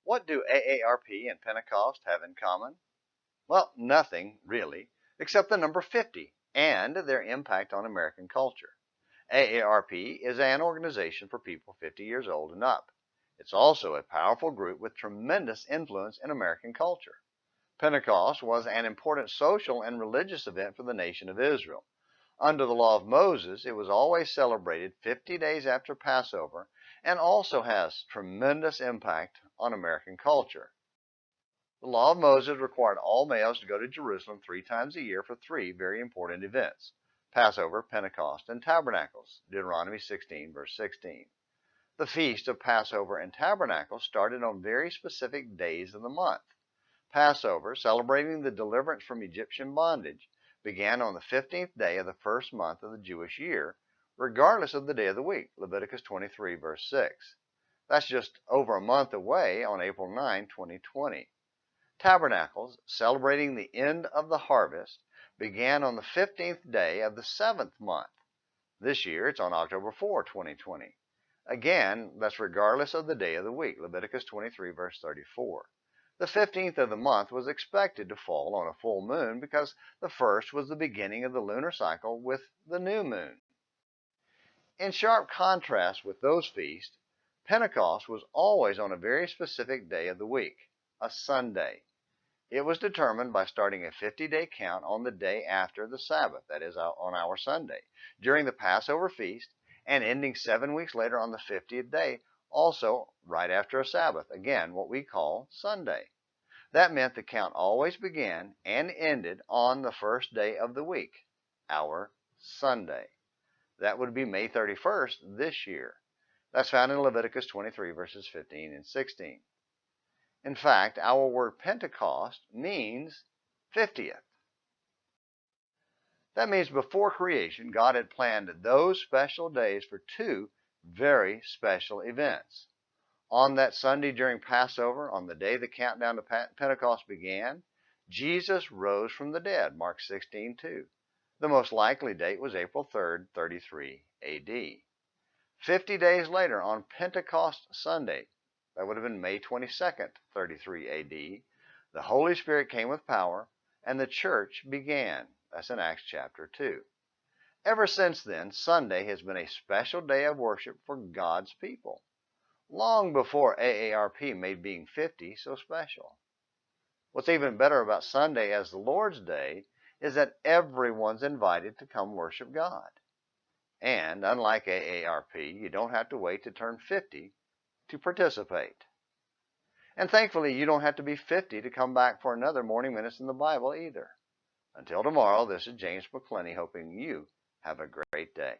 What do AARP and Pentecost have in common? Well, nothing, really, except the number 50 and their impact on American culture. AARP is an organization for people 50 years old and up. It's also a powerful group with tremendous influence in American culture. Pentecost was an important social and religious event for the nation of Israel. Under the law of Moses, it was always celebrated 50 days after Passover and also has tremendous impact on American culture. The law of Moses required all males to go to Jerusalem 3 times a year for 3 very important events: Passover, Pentecost, and Tabernacles, Deuteronomy 16, verse 16. The feast of Passover and Tabernacles started on very specific days of the month. Passover, celebrating the deliverance from Egyptian bondage, began on the 15th day of the first month of the Jewish year, regardless of the day of the week, Leviticus 23, verse 6. That's just over a month away on April 9, 2020. Tabernacles, celebrating the end of the harvest, began on the 15th day of the 7th month. This year, it's on October 4, 2020. Again, that's regardless of the day of the week, Leviticus 23, verse 34. The 15th of the month was expected to fall on a full moon because the first was the beginning of the lunar cycle with the new moon. In sharp contrast with those feasts, Pentecost was always on a very specific day of the week, a Sunday. It was determined by starting a 50-day count on the day after the Sabbath, that is, on our Sunday, during the Passover feast, and ending 7 weeks later on the 50th day, also right after a Sabbath, again what we call Sunday. That meant the count always began and ended on the first day of the week, our Sunday. That would be May 31st this year. That's found in Leviticus 23, verses 15 and 16. In fact, our word Pentecost means 50th. That means before creation, God had planned those special days for 2 very special events. On that Sunday during Passover, on the day the countdown to Pentecost began, Jesus rose from the dead, Mark 16:2. The most likely date was April 3rd, 33 AD. 50 days later, on Pentecost Sunday, that would have been May 22nd, 33 AD, the Holy Spirit came with power, and the church began. That's in Acts chapter 2. Ever since then, Sunday has been a special day of worship for God's people, long before AARP made being 50 so special. What's even better about Sunday as the Lord's Day is that everyone's invited to come worship God. And unlike AARP, you don't have to wait to turn 50 to participate. And thankfully, you don't have to be 50 to come back for another Morning Minutes in the Bible either. Until tomorrow, this is James McClenny hoping you have a great day.